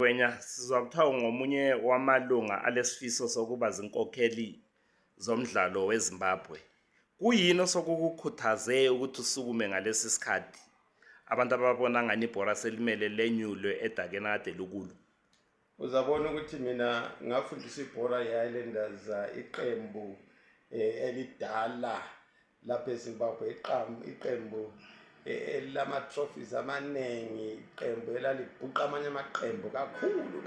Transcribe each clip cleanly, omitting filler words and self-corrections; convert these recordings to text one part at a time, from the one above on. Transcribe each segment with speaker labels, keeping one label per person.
Speaker 1: Wena sizakuthiwa ngomunye wamalunga alesifiso sokuba zinkokheli zomdlalo weZimbabwe. Kuyini osokukukhuthaze ukuthi usukume ngalesi sikhathi abantu ababona ngani ibhora selimele lenyulwe edakeni kade lukulu?
Speaker 2: Uzabona ukuthi mina ngafundisa ibhora ye-Highlanders iqembu elidala lapha eZimbabwe, iqembu elama trophies amaningi, iqembu elalibhuqa amanye amaqembu kakhulu.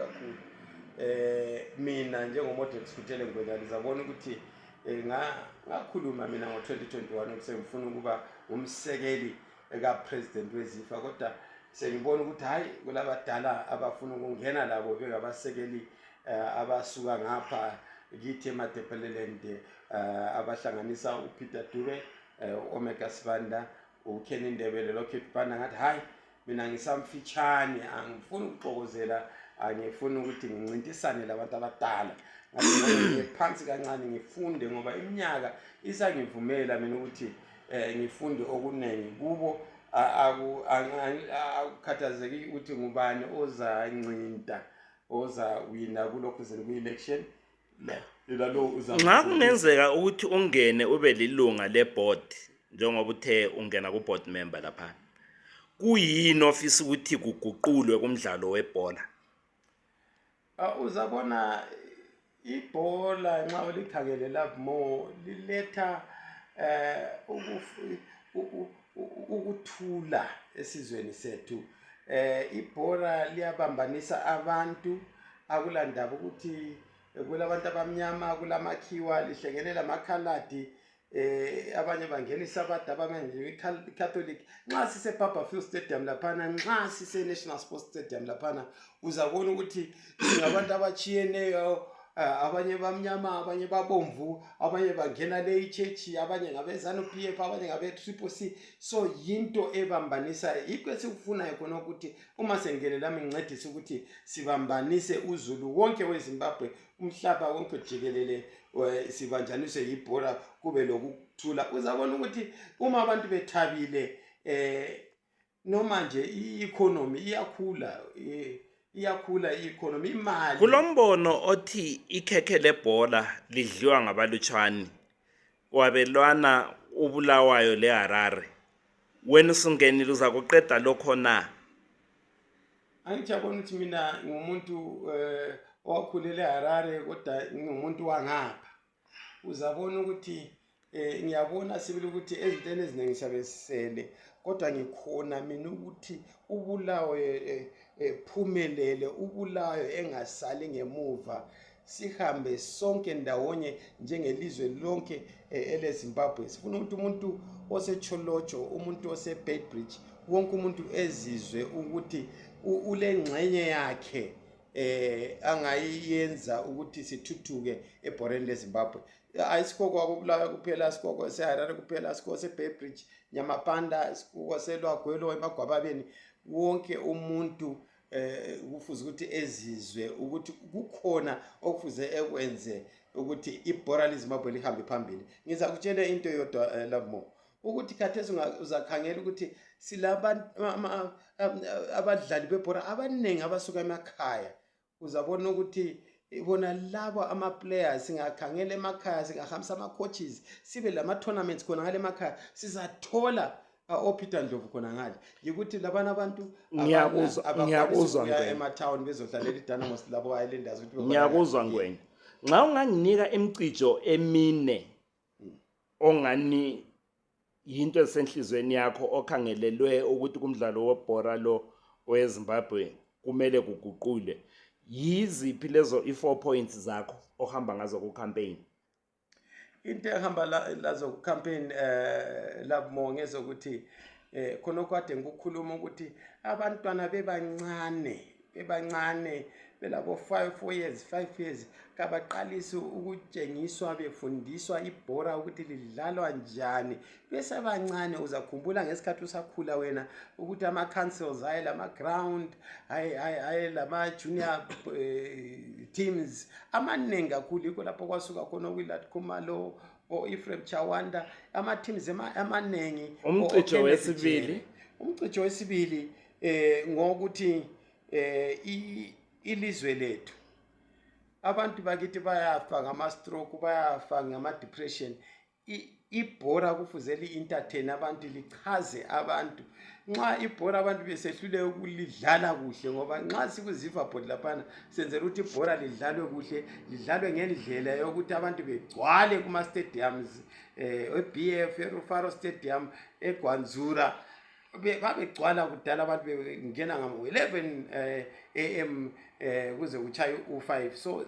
Speaker 2: Mina njengomodel Sikuthele Ngwenya lizabona ukuthi ngakhuluma mina ngo-2021 ukuthi ngifuna ukuba umsekeli eka-president weZIFA, kodwa sengibona ukuthi hayi kulabadala abafuna ukungena labo bengabasekeli abasuka ngapha kithi eMadebeleland, abahlanganisa uPeter Dube, Omega Sibanda, uKenny Ndebele, loKhiphi Banda. Ngathi hayi mina ngisamfitshane, angifuni ukuxokozela, angifuni ukuthi ngincintisane labantu abadala. Ngathi phansi kancane ngifunde, ngoba iminyaka isangivumela mina ukuthi ngifunde okuningi kubo. Akukhathazeki ukuthi ngubani ozancinta, ozawina kulokhu kuyi-election.
Speaker 1: Nxa kungenzeka ukuthi ungene ube lilunga le-board, njengoba uthe ungena ku-board member lapha, kuyini ofisa ukuthi kuguqulwe kumdlalo webhola?
Speaker 2: Uzabona ibhola nxa ulikhangele lapho liletha ukuthula esizweni sethu. Ibhola liyabambanisa abantu, akulandaba ukuthi kulabantu abamnyama, kulamakhiwa, lihlengenela amakhaladi, abanye bangena isabatha, abanye i-Catholic. Nxa sise Barberfield Stadium laphana, nxa sise National Sports Stadium laphana, uzabona ukuthi singabantu abachiyeneyo, abanye bamnyama, abanye babomvu, abanye bangena le ichechi, abanye ngabe ZANU-PF, abanye ngabe Triple C. So yinto ebambanisa. Yikho esikufunayo khona ukuthi uma sengene lami ngincedise ukuthi sibambanise uZulu wonke weZimbabwe, umhlaba wonke jikelele, sibanjaniswe yibhola, kube lokuthula. Uzabona ukuthi uma abantu bethabile, noma nje i-economy iyakhula i-economy, imali.
Speaker 1: Kulombono othi ikhekhe lebhola lidliwa ngabalutshwane, wabelwana ubulawayo leHarare. Wena usungenile uzakuqeda lokho na?
Speaker 2: Angijabona ukuthi mina ngumuntu owakhulela eHarare, kodwa ngumuntu wangapha. Uzabona ukuthi ngiyabona sibili ukuthi ezintweni eziningi siyabesele, kodwa ngikhona mina ukuthi ubulawayo phumelele, ubulawayo engasali ngemuva, sihambe sonke ndawonye njengelizwe lonke eleZimbabwe. Sifuna ukuthi umuntu oseCholocho, umuntu oseBeitbridge, wonke umuntu ezizwe ukuthi ulengxenye yakhe angayiyenza ukuthi sithuthuke ebhoreni leZimbabwe. Ayisikho kwakubulawayo kuphela, asikho seHarare kuphela, asikho seBeitbridge, Nyamapanda, asikho seLwagwelo, eMagwababeni. Wonke umuntu kufuze ukuthi ezizwe ukuthi kukhona okufuze ekwenze ukuthi ibhora leZimbabwe lihambe phambili. Ngiza kutshela into yodwa Lovemore, ukuthi khathesi uzakhangela ukuthi silabantu abadlali bebhora abaningi abasuka emakhaya. Uzabona ukuthi bona labo ama-players singakhangela emakhaya, singahambisa ama-coaches, sibe lama-tournaments khona ngale emakhaya, sizathola oPeter Ndlovu khona ngale. Yikuthi labana abantu
Speaker 1: ngiyakuzwa
Speaker 2: emathawuni bezodlalela iDynamos labo Highlanders ukuthi
Speaker 1: ngiyakuzwa Ngwenya. Nxa unganginika imicijo emine ongani yinto esenhlizweni yakho okhangelelwe ukuthi kumdlalo webhola lo weZimbabwe kumele kuguqule, yiziphi lezo i4 points zakho ohamba ngazo ku campaign?
Speaker 2: Into ehamba lazo ku campaign Lovemore ngezokuthi khona kade ngikukhuluma ukuthi abantwana bebancane belabo 4 years 5 years kabaqalisa ukutshengiswa, befundiswa ibhora ukuthi lidlalwa njani besebancane. Uzakhumbula ngesikhathi usakhula wena ukuthi ama-councils lama-ground lama junior teams amaningi kakhulu. Yikho lapho kwasuka khona uWillard Khumalo, Ephraim Chawanda, ama-teams amaningi.
Speaker 1: Umcijo wesibili
Speaker 2: ngokuthi ilizwe lethu abantu bakithi bayafa ngama-stroke, bayafa ngama-depression. Ibhora kufuze li-entertain abantu, lichaze abantu. Nxa ibhora abantu besehlule ukulidlala kuhle, ngoba nxa sikuZiva-Bhodi laphana senzela ukuthi ibhora lidlalwe kuhle, lidlalwe ngendlela yokuthi abantu begcwale kuma-stadiums, e-BF, e-Rufaro Stadium, eGwanzura, babegcwala kudala abantu bengena ngamo-11 AM kuze kuchaye u-5. So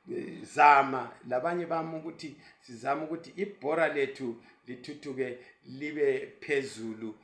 Speaker 2: ngizazama labanye bami ukuthi sizame ukuthi ibhora lethu lithuthuke libe phezulu